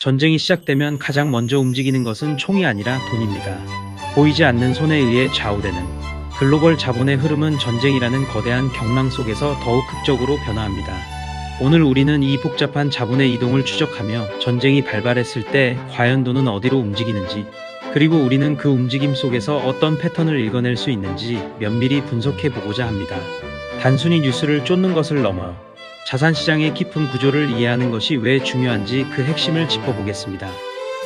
전쟁이 시작되면 가장 먼저 움직이는 것은 총이 아니라 돈입니다. 보이지 않는 손에 의해 좌우되는 글로벌 자본의 흐름은 전쟁이라는 거대한 경랑 속에서 더욱 극적으로 변화합니다. 오늘 우리는 이 복잡한 자본의 이동을 추적하며 전쟁이 발발했을 때 과연 돈은 어디로 움직이는지, 그리고 우리는 그 움직임 속에서 어떤 패턴을 읽어낼 수 있는지 면밀히 분석해 보고자 합니다. 단순히 뉴스를 쫓는 것을 넘어 자산시장의 깊은 구조를 이해하는 것이 왜 중요한지 그 핵심을 짚어보겠습니다.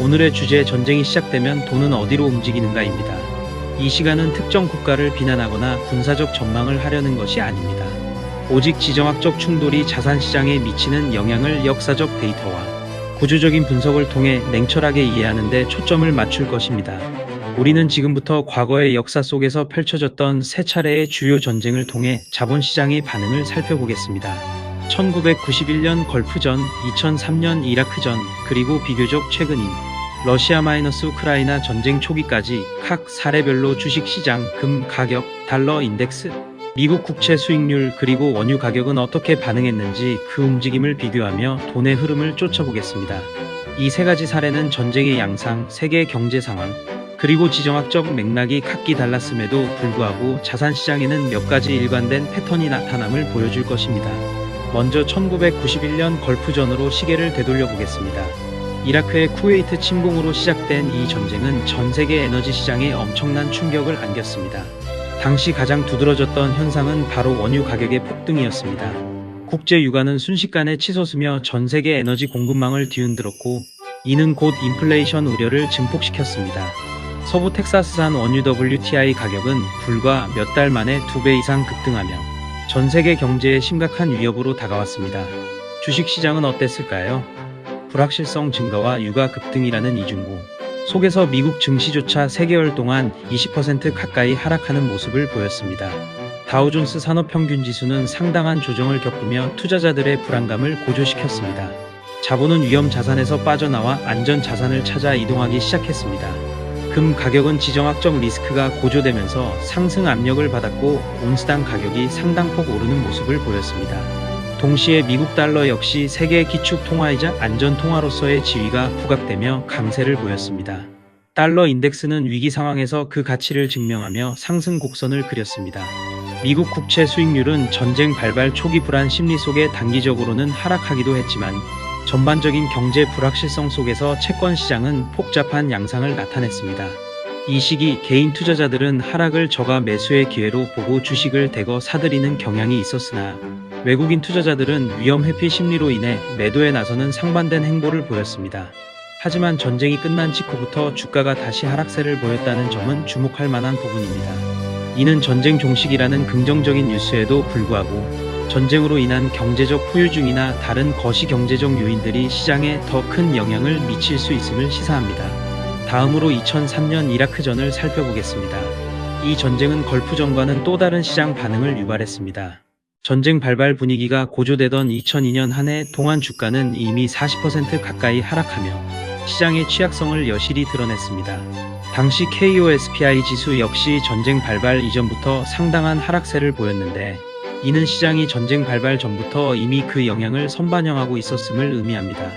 오늘의 주제, 전쟁이 시작되면 돈은 어디로 움직이는가입니다. 이 시간은 특정 국가를 비난하거나 군사적 전망을 하려는 것이 아닙니다. 오직 지정학적 충돌이 자산시장에 미치는 영향을 역사적 데이터와 구조적인 분석을 통해 냉철하게 이해하는 데 초점을 맞출 것입니다. 우리는 지금부터 과거의 역사 속에서 펼쳐졌던 세 차례의 주요 전쟁을 통해 자본시장의 반응을 살펴보겠습니다. 1991년 걸프전, 2003년 이라크전, 그리고 비교적 최근인 러시아-우크라이나 전쟁 초기까지 각 사례별로 주식시장, 금 가격, 달러 인덱스, 미국 국채 수익률, 그리고 원유 가격은 어떻게 반응했는지 그 움직임을 비교하며 돈의 흐름을 쫓아보겠습니다. 이 세 가지 사례는 전쟁의 양상, 세계 경제 상황, 그리고 지정학적 맥락이 각기 달랐음에도 불구하고 자산시장에는 몇 가지 일관된 패턴이 나타남을 보여줄 것입니다. 먼저 1991년 걸프전으로 시계를 되돌려 보겠습니다. 이라크의 쿠웨이트 침공으로 시작된 이 전쟁은 전 세계 에너지 시장에 엄청난 충격을 안겼습니다. 당시 가장 두드러졌던 현상은 바로 원유 가격의 폭등이었습니다. 국제 유가는 순식간에 치솟으며 전 세계 에너지 공급망을 뒤흔들었고, 이는 곧 인플레이션 우려를 증폭시켰습니다. 서부 텍사스산 원유 WTI 가격은 불과 몇 달 만에 2배 이상 급등하며 전 세계 경제에 심각한 위협으로 다가왔습니다. 주식시장은 어땠을까요? 불확실성 증가와 유가 급등이라는 이중고 속에서 미국 증시조차 3개월 동안 20% 가까이 하락하는 모습을 보였습니다. 다우존스 산업평균지수는 상당한 조정을 겪으며 투자자들의 불안감을 고조시켰습니다. 자본은 위험 자산에서 빠져나와 안전 자산을 찾아 이동하기 시작했습니다. 금 가격은 지정학적 리스크가 고조되면서 상승 압력을 받았고 온스당 가격이 상당폭 오르는 모습을 보였습니다. 동시에 미국 달러 역시 세계 기축 통화이자 안전 통화로서의 지위가 부각되며 강세를 보였습니다. 달러 인덱스는 위기 상황에서 그 가치를 증명하며 상승 곡선을 그렸습니다. 미국 국채 수익률은 전쟁 발발 초기 불안 심리 속에 단기적으로는 하락하기도 했지만 전반적인 경제 불확실성 속에서 채권 시장은 복잡한 양상을 나타냈습니다. 이 시기 개인 투자자들은 하락을 저가 매수의 기회로 보고 주식을 대거 사들이는 경향이 있었으나, 외국인 투자자들은 위험 회피 심리로 인해 매도에 나서는 상반된 행보를 보였습니다. 하지만 전쟁이 끝난 직후부터 주가가 다시 하락세를 보였다는 점은 주목할 만한 부분입니다. 이는 전쟁 종식이라는 긍정적인 뉴스에도 불구하고 전쟁으로 인한 경제적 후유증이나 다른 거시 경제적 요인들이 시장에 더 큰 영향을 미칠 수 있음을 시사합니다. 다음으로 2003년 이라크전을 살펴보겠습니다. 이 전쟁은 걸프전과는 또 다른 시장 반응을 유발했습니다. 전쟁 발발 분위기가 고조되던 2002년 한 해 동안 주가는 이미 40% 가까이 하락하며 시장의 취약성을 여실히 드러냈습니다. 당시 KOSPI 지수 역시 전쟁 발발 이전부터 상당한 하락세를 보였는데, 이는 시장이 전쟁 발발 전부터 이미 그 영향을 선반영하고 있었음을 의미합니다.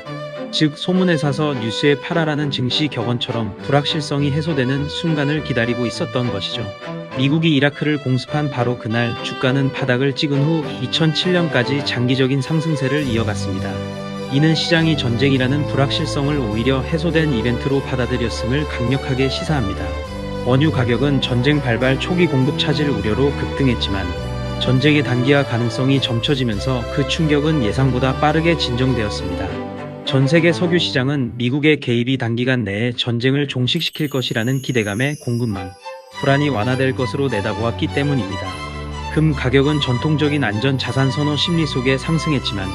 즉, 소문에 사서 뉴스에 팔아라는 증시 격언처럼 불확실성이 해소되는 순간을 기다리고 있었던 것이죠. 미국이 이라크를 공습한 바로 그날 주가는 바닥을 찍은 후 2007년까지 장기적인 상승세를 이어갔습니다. 이는 시장이 전쟁이라는 불확실성을 오히려 해소된 이벤트로 받아들였음을 강력하게 시사합니다. 원유 가격은 전쟁 발발 초기 공급 차질 우려로 급등했지만 전쟁의 단기화 가능성이 점쳐지면서 그 충격은 예상보다 빠르게 진정되었습니다. 전 세계 석유 시장은 미국의 개입이 단기간 내에 전쟁을 종식시킬 것이라는 기대감에 공급망 불안이 완화될 것으로 내다보았기 때문입니다. 금 가격은 전통적인 안전 자산 선호 심리 속에 상승했지만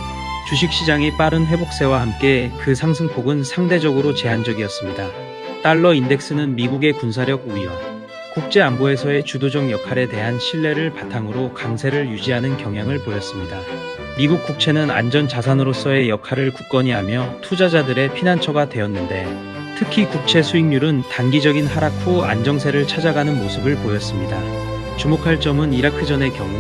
주식시장의 빠른 회복세와 함께 그 상승폭은 상대적으로 제한적이었습니다. 달러 인덱스는 미국의 군사력 우위와 국제 안보에서의 주도적 역할에 대한 신뢰를 바탕으로 강세를 유지하는 경향을 보였습니다. 미국 국채는 안전 자산으로서의 역할을 굳건히 하며 투자자들의 피난처가 되었는데, 특히 국채 수익률은 단기적인 하락 후 안정세를 찾아가는 모습을 보였습니다. 주목할 점은 이라크전의 경우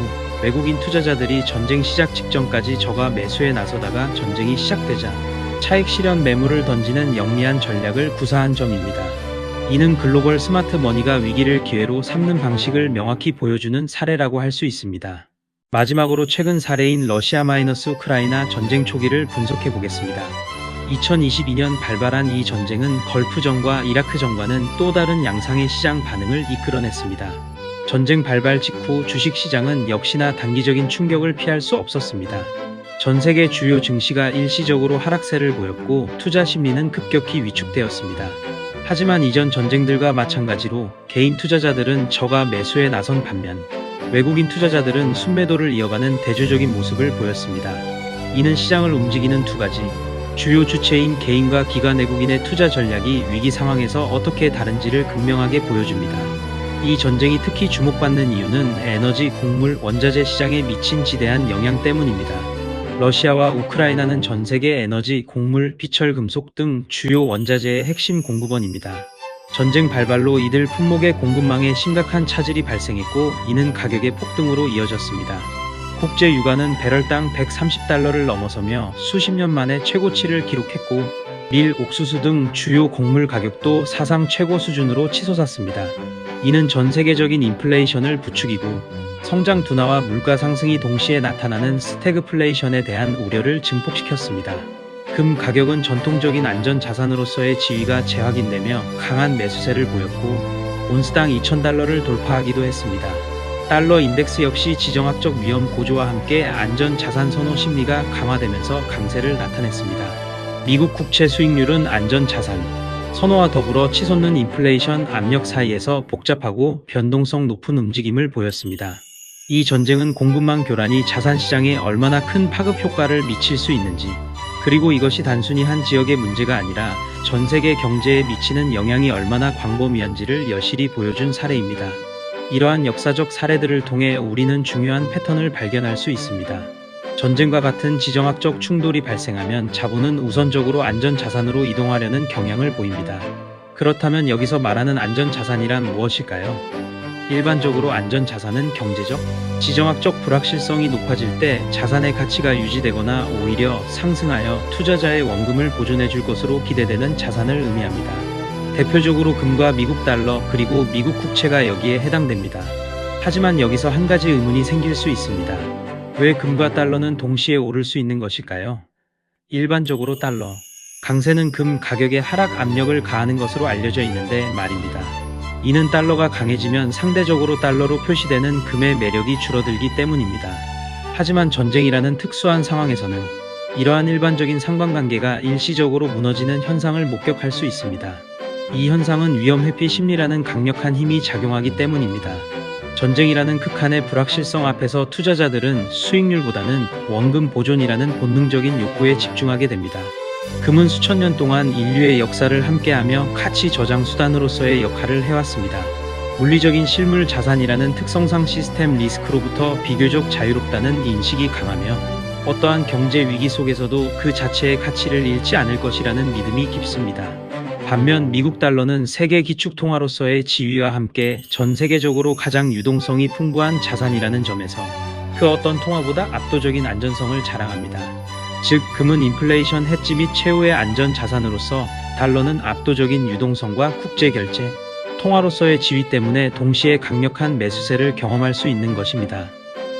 외국인 투자자들이 전쟁 시작 직전까지 저가 매수에 나서다가 전쟁이 시작되자 차익 실현 매물을 던지는 영리한 전략을 구사한 점입니다. 이는 글로벌 스마트 머니가 위기를 기회로 삼는 방식을 명확히 보여주는 사례라고 할 수 있습니다. 마지막으로 최근 사례인 러시아-우크라이나 전쟁 초기를 분석해 보겠습니다. 2022년 발발한 이 전쟁은 걸프전과 이라크전과는 또 다른 양상의 시장 반응을 이끌어냈습니다. 전쟁 발발 직후 주식시장은 역시나 단기적인 충격을 피할 수 없었습니다. 전 세계 주요 증시가 일시적으로 하락세를 보였고 투자 심리는 급격히 위축되었습니다. 하지만 이전 전쟁들과 마찬가지로 개인 투자자들은 저가 매수에 나선 반면 외국인 투자자들은 순매도를 이어가는 대조적인 모습을 보였습니다. 이는 시장을 움직이는 두 가지 주요 주체인 개인과 기관 외국인의 투자 전략이 위기 상황에서 어떻게 다른지를 극명하게 보여줍니다. 이 전쟁이 특히 주목받는 이유는 에너지, 곡물, 원자재 시장에 미친 지대한 영향 때문입니다. 러시아와 우크라이나는 전 세계 에너지, 곡물, 비철 금속 등 주요 원자재의 핵심 공급원입니다. 전쟁 발발로 이들 품목의 공급망에 심각한 차질이 발생했고 이는 가격의 폭등으로 이어졌습니다. 국제 유가는 배럴당 130달러를 넘어서며 수십 년 만에 최고치를 기록했고 밀, 옥수수 등 주요 곡물 가격도 사상 최고 수준으로 치솟았습니다. 이는 전 세계적인 인플레이션을 부추기고 성장 둔화와 물가 상승이 동시에 나타나는 스태그플레이션에 대한 우려를 증폭시켰습니다. 금 가격은 전통적인 안전 자산으로서의 지위가 재확인되며 강한 매수세를 보였고 온스당 2,000달러를 돌파하기도 했습니다. 달러 인덱스 역시 지정학적 위험 고조와 함께 안전 자산 선호 심리가 강화되면서 강세를 나타냈습니다. 미국 국채 수익률은 안전 자산 선호와 더불어 치솟는 인플레이션 압력 사이에서 복잡하고 변동성 높은 움직임을 보였습니다. 이 전쟁은 공급망 교란이 자산시장에 얼마나 큰 파급 효과를 미칠 수 있는지, 그리고 이것이 단순히 한 지역의 문제가 아니라 전 세계 경제에 미치는 영향이 얼마나 광범위한지를 여실히 보여준 사례입니다. 이러한 역사적 사례들을 통해 우리는 중요한 패턴을 발견할 수 있습니다. 전쟁과 같은 지정학적 충돌이 발생하면 자본은 우선적으로 안전자산으로 이동하려는 경향을 보입니다. 그렇다면 여기서 말하는 안전자산이란 무엇일까요? 일반적으로 안전자산은 경제적, 지정학적 불확실성이 높아질 때 자산의 가치가 유지되거나 오히려 상승하여 투자자의 원금을 보존해 줄 것으로 기대되는 자산을 의미합니다. 대표적으로 금과 미국 달러 그리고 미국 국채가 여기에 해당됩니다. 하지만 여기서 한 가지 의문이 생길 수 있습니다. 왜 금과 달러는 동시에 오를 수 있는 것일까요? 일반적으로 달러 강세는 금 가격에 하락 압력을 가하는 것으로 알려져 있는데 말입니다. 이는 달러가 강해지면 상대적으로 달러로 표시되는 금의 매력이 줄어들기 때문입니다. 하지만 전쟁이라는 특수한 상황에서는 이러한 일반적인 상관관계가 일시적으로 무너지는 현상을 목격할 수 있습니다. 이 현상은 위험 회피 심리라는 강력한 힘이 작용하기 때문입니다. 전쟁이라는 극한의 불확실성 앞에서 투자자들은 수익률보다는 원금 보존이라는 본능적인 욕구에 집중하게 됩니다. 금은 수천 년 동안 인류의 역사를 함께하며 가치 저장 수단으로서의 역할을 해왔습니다. 물리적인 실물 자산이라는 특성상 시스템 리스크로부터 비교적 자유롭다는 인식이 강하며 어떠한 경제 위기 속에서도 그 자체의 가치를 잃지 않을 것이라는 믿음이 깊습니다. 반면 미국 달러는 세계 기축통화로서의 지위와 함께 전 세계적으로 가장 유동성이 풍부한 자산이라는 점에서 그 어떤 통화보다 압도적인 안전성을 자랑합니다. 즉, 금은 인플레이션 해지 및 최후의 안전 자산으로서 달러는 압도적인 유동성과 국제결제, 통화로서의 지위 때문에 동시에 강력한 매수세를 경험할 수 있는 것입니다.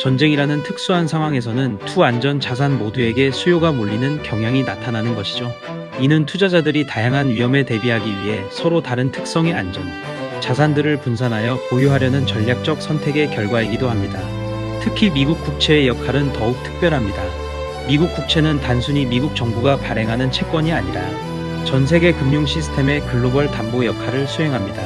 전쟁이라는 특수한 상황에서는 두 안전 자산 모두에게 수요가 몰리는 경향이 나타나는 것이죠. 이는 투자자들이 다양한 위험에 대비하기 위해 서로 다른 특성의 안전, 자산들을 분산하여 보유하려는 전략적 선택의 결과이기도 합니다. 특히 미국 국채의 역할은 더욱 특별합니다. 미국 국채는 단순히 미국 정부가 발행하는 채권이 아니라 전 세계 금융 시스템의 글로벌 담보 역할을 수행합니다.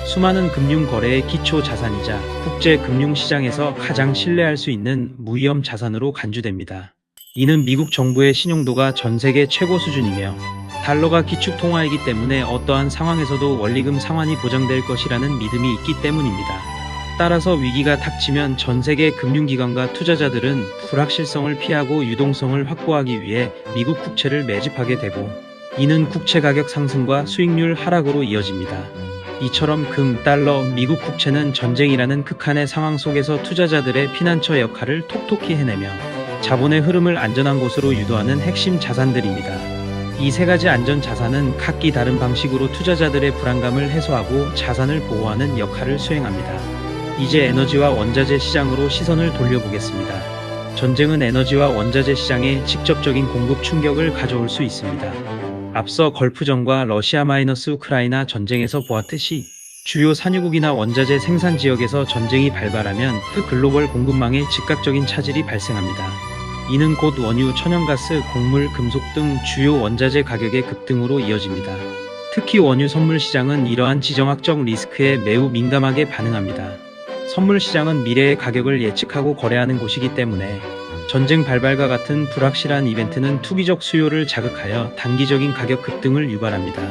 수많은 금융 거래의 기초 자산이자 국제 금융 시장에서 가장 신뢰할 수 있는 무위험 자산으로 간주됩니다. 이는 미국 정부의 신용도가 전 세계 최고 수준이며 달러가 기축 통화이기 때문에 어떠한 상황에서도 원리금 상환이 보장될 것이라는 믿음이 있기 때문입니다. 따라서 위기가 닥치면 전 세계 금융기관과 투자자들은 불확실성을 피하고 유동성을 확보하기 위해 미국 국채를 매집하게 되고 이는 국채 가격 상승과 수익률 하락으로 이어집니다. 이처럼 금, 달러, 미국 국채는 전쟁이라는 극한의 상황 속에서 투자자들의 피난처 역할을 톡톡히 해내며 자본의 흐름을 안전한 곳으로 유도하는 핵심 자산들입니다. 이 세 가지 안전 자산은 각기 다른 방식으로 투자자들의 불안감을 해소하고 자산을 보호하는 역할을 수행합니다. 이제 에너지와 원자재 시장으로 시선을 돌려보겠습니다. 전쟁은 에너지와 원자재 시장에 직접적인 공급 충격을 가져올 수 있습니다. 앞서 걸프전과 러시아-우크라이나 전쟁에서 보았듯이 주요 산유국이나 원자재 생산 지역에서 전쟁이 발발하면 그 글로벌 공급망에 즉각적인 차질이 발생합니다. 이는 곧 원유, 천연가스, 곡물, 금속 등 주요 원자재 가격의 급등으로 이어집니다. 특히 원유 선물 시장은 이러한 지정학적 리스크에 매우 민감하게 반응합니다. 선물 시장은 미래의 가격을 예측하고 거래하는 곳이기 때문에 전쟁 발발과 같은 불확실한 이벤트는 투기적 수요를 자극하여 단기적인 가격 급등을 유발합니다.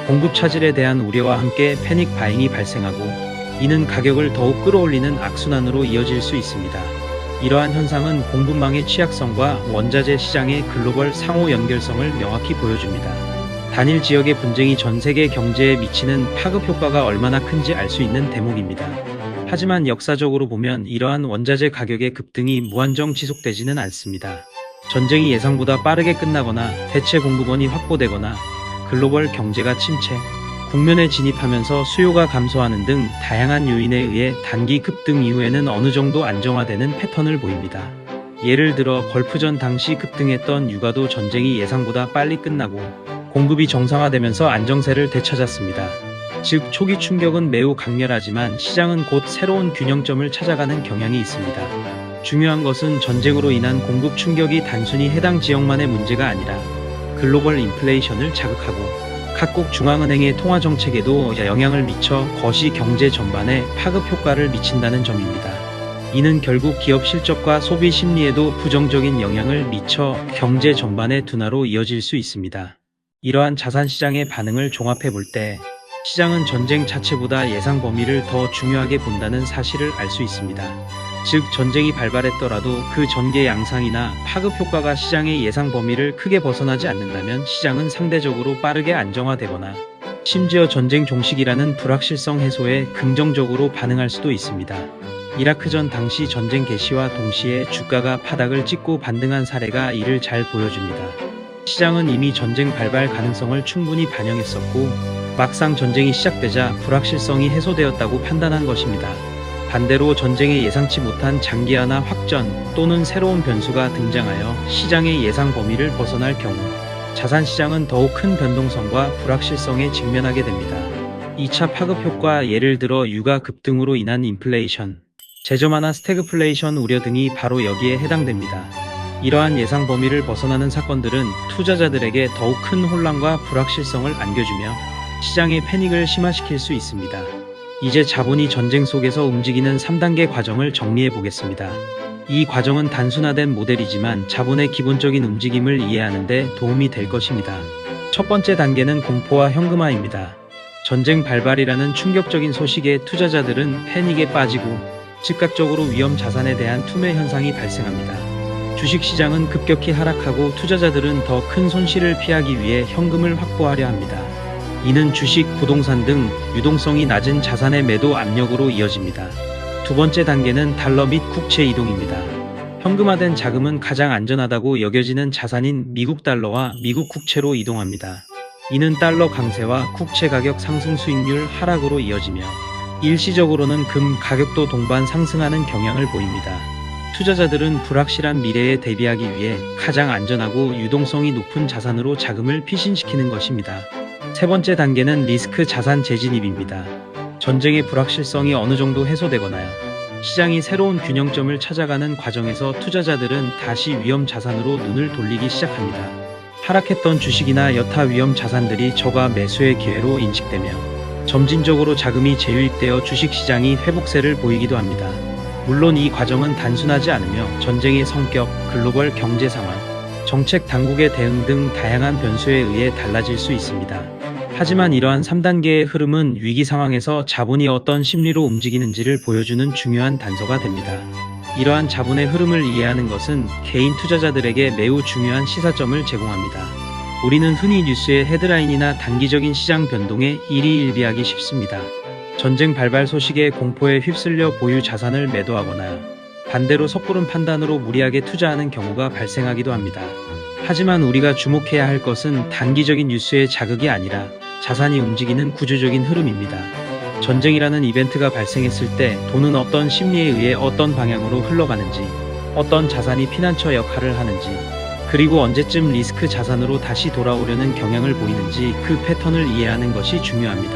공급 차질에 대한 우려와 함께 패닉 바잉이 발생하고 이는 가격을 더욱 끌어올리는 악순환으로 이어질 수 있습니다. 이러한 현상은 공급망의 취약성과 원자재 시장의 글로벌 상호 연결성을 명확히 보여줍니다. 단일 지역의 분쟁이 전 세계 경제에 미치는 파급 효과가 얼마나 큰지 알 수 있는 대목입니다. 하지만 역사적으로 보면 이러한 원자재 가격의 급등이 무한정 지속되지는 않습니다. 전쟁이 예상보다 빠르게 끝나거나 대체 공급원이 확보되거나 글로벌 경제가 침체, 국면에 진입하면서 수요가 감소하는 등 다양한 요인에 의해 단기 급등 이후에는 어느 정도 안정화되는 패턴을 보입니다. 예를 들어 걸프전 당시 급등했던 유가도 전쟁이 예상보다 빨리 끝나고 공급이 정상화되면서 안정세를 되찾았습니다. 즉 초기 충격은 매우 강렬하지만 시장은 곧 새로운 균형점을 찾아가는 경향이 있습니다. 중요한 것은 전쟁으로 인한 공급 충격이 단순히 해당 지역만의 문제가 아니라 글로벌 인플레이션을 자극하고 각국 중앙은행의 통화 정책에도 영향을 미쳐 거시 경제 전반에 파급 효과를 미친다는 점입니다. 이는 결국 기업 실적과 소비 심리에도 부정적인 영향을 미쳐 경제 전반의 둔화로 이어질 수 있습니다. 이러한 자산 시장의 반응을 종합해 볼 때 시장은 전쟁 자체보다 예상 범위를 더 중요하게 본다는 사실을 알 수 있습니다. 즉 전쟁이 발발했더라도 그 전개 양상이나 파급 효과가 시장의 예상 범위를 크게 벗어나지 않는다면 시장은 상대적으로 빠르게 안정화되거나 심지어 전쟁 종식이라는 불확실성 해소에 긍정적으로 반응할 수도 있습니다. 이라크전 당시 전쟁 개시와 동시에 주가가 바닥을 찍고 반등한 사례가 이를 잘 보여줍니다. 시장은 이미 전쟁 발발 가능성을 충분히 반영했었고 막상 전쟁이 시작되자 불확실성이 해소되었다고 판단한 것입니다. 반대로 전쟁에 예상치 못한 장기화나 확전 또는 새로운 변수가 등장하여 시장의 예상 범위를 벗어날 경우 자산 시장은 더욱 큰 변동성과 불확실성에 직면하게 됩니다. 2차 파급 효과 예를 들어 유가 급등으로 인한 인플레이션, 재점화나 스태그플레이션 우려 등이 바로 여기에 해당됩니다. 이러한 예상 범위를 벗어나는 사건들은 투자자들에게 더욱 큰 혼란과 불확실성을 안겨주며 시장의 패닉을 심화시킬 수 있습니다. 이제 자본이 전쟁 속에서 움직이는 3단계 과정을 정리해 보겠습니다. 이 과정은 단순화된 모델이지만 자본의 기본적인 움직임을 이해하는 데 도움이 될 것입니다. 첫 번째 단계는 공포와 현금화입니다. 전쟁 발발이라는 충격적인 소식에 투자자들은 패닉에 빠지고 즉각적으로 위험 자산에 대한 투매 현상이 발생합니다. 주식시장은 급격히 하락하고 투자자들은 더 큰 손실을 피하기 위해 현금을 확보하려 합니다. 이는 주식, 부동산 등 유동성이 낮은 자산의 매도 압력으로 이어집니다. 두 번째 단계는 달러 및 국채 이동입니다. 현금화된 자금은 가장 안전하다고 여겨지는 자산인 미국 달러와 미국 국채로 이동합니다. 이는 달러 강세와 국채 가격 상승 수익률 하락으로 이어지며 일시적으로는 금 가격도 동반 상승하는 경향을 보입니다. 투자자들은 불확실한 미래에 대비하기 위해 가장 안전하고 유동성이 높은 자산으로 자금을 피신시키는 것입니다. 세 번째 단계는 리스크 자산 재진입입니다. 전쟁의 불확실성이 어느 정도 해소되거나 시장이 새로운 균형점을 찾아가는 과정에서 투자자들은 다시 위험 자산으로 눈을 돌리기 시작합니다. 하락했던 주식이나 여타 위험 자산들이 저가 매수의 기회로 인식되며 점진적으로 자금이 재유입되어 주식시장이 회복세를 보이기도 합니다. 물론 이 과정은 단순하지 않으며 전쟁의 성격, 글로벌 경제 상황, 정책 당국의 대응 등 다양한 변수에 의해 달라질 수 있습니다. 하지만 이러한 3단계의 흐름은 위기 상황에서 자본이 어떤 심리로 움직이는지를 보여주는 중요한 단서가 됩니다. 이러한 자본의 흐름을 이해하는 것은 개인 투자자들에게 매우 중요한 시사점을 제공합니다. 우리는 흔히 뉴스의 헤드라인이나 단기적인 시장 변동에 일희일비하기 쉽습니다. 전쟁 발발 소식에 공포에 휩쓸려 보유 자산을 매도하거나 반대로 섣부른 판단으로 무리하게 투자하는 경우가 발생하기도 합니다. 하지만 우리가 주목해야 할 것은 단기적인 뉴스의 자극이 아니라 자산이 움직이는 구조적인 흐름입니다. 전쟁이라는 이벤트가 발생했을 때 돈은 어떤 심리에 의해 어떤 방향으로 흘러가는지, 어떤 자산이 피난처 역할을 하는지, 그리고 언제쯤 리스크 자산으로 다시 돌아오려는 경향을 보이는지 그 패턴을 이해하는 것이 중요합니다.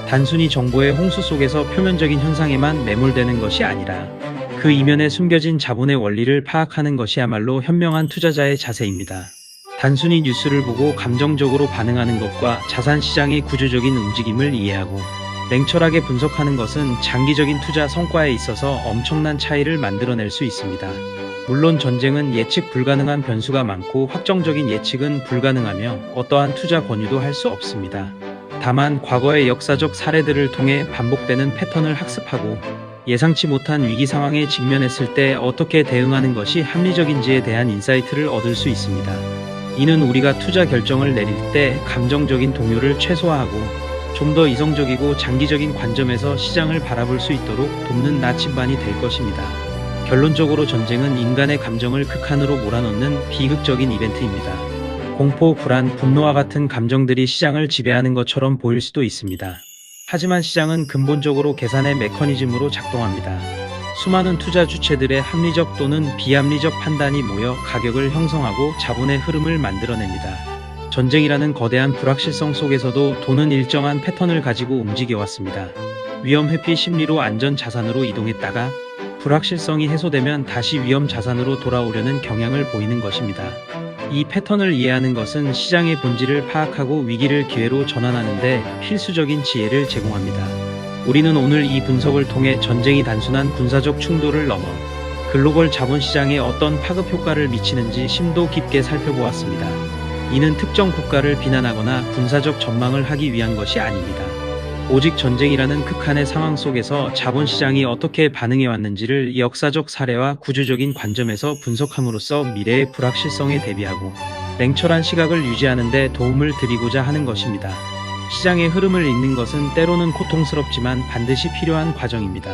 단순히 정보의 홍수 속에서 표면적인 현상에만 매몰되는 것이 아니라 그 이면에 숨겨진 자본의 원리를 파악하는 것이야말로 현명한 투자자의 자세입니다. 단순히 뉴스를 보고 감정적으로 반응하는 것과 자산 시장의 구조적인 움직임을 이해하고 냉철하게 분석하는 것은 장기적인 투자 성과에 있어서 엄청난 차이를 만들어낼 수 있습니다. 물론 전쟁은 예측 불가능한 변수가 많고 확정적인 예측은 불가능하며 어떠한 투자 권유도 할 수 없습니다. 다만 과거의 역사적 사례들을 통해 반복되는 패턴을 학습하고 예상치 못한 위기 상황에 직면했을 때 어떻게 대응하는 것이 합리적인지에 대한 인사이트를 얻을 수 있습니다. 이는 우리가 투자 결정을 내릴 때 감정적인 동요를 최소화하고 좀 더 이성적이고 장기적인 관점에서 시장을 바라볼 수 있도록 돕는 나침반이 될 것입니다. 결론적으로 전쟁은 인간의 감정을 극한으로 몰아넣는 비극적인 이벤트입니다. 공포, 불안, 분노와 같은 감정들이 시장을 지배하는 것처럼 보일 수도 있습니다. 하지만 시장은 근본적으로 계산의 메커니즘으로 작동합니다. 수많은 투자 주체들의 합리적 또는 비합리적 판단이 모여 가격을 형성하고 자본의 흐름을 만들어냅니다. 전쟁이라는 거대한 불확실성 속에서도 돈은 일정한 패턴을 가지고 움직여왔습니다. 위험 회피 심리로 안전 자산으로 이동했다가 불확실성이 해소되면 다시 위험 자산으로 돌아오려는 경향을 보이는 것입니다. 이 패턴을 이해하는 것은 시장의 본질을 파악하고 위기를 기회로 전환하는 데 필수적인 지혜를 제공합니다. 우리는 오늘 이 분석을 통해 전쟁이 단순한 군사적 충돌을 넘어 글로벌 자본시장에 어떤 파급 효과를 미치는지 심도 깊게 살펴보았습니다. 이는 특정 국가를 비난하거나 군사적 전망을 하기 위한 것이 아닙니다. 오직 전쟁이라는 극한의 상황 속에서 자본시장이 어떻게 반응해왔는지를 역사적 사례와 구조적인 관점에서 분석함으로써 미래의 불확실성에 대비하고 냉철한 시각을 유지하는 데 도움을 드리고자 하는 것입니다. 시장의 흐름을 읽는 것은 때로는 고통스럽지만 반드시 필요한 과정입니다.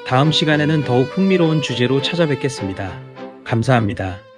다음 시간에는 더욱 흥미로운 주제로 찾아뵙겠습니다. 감사합니다.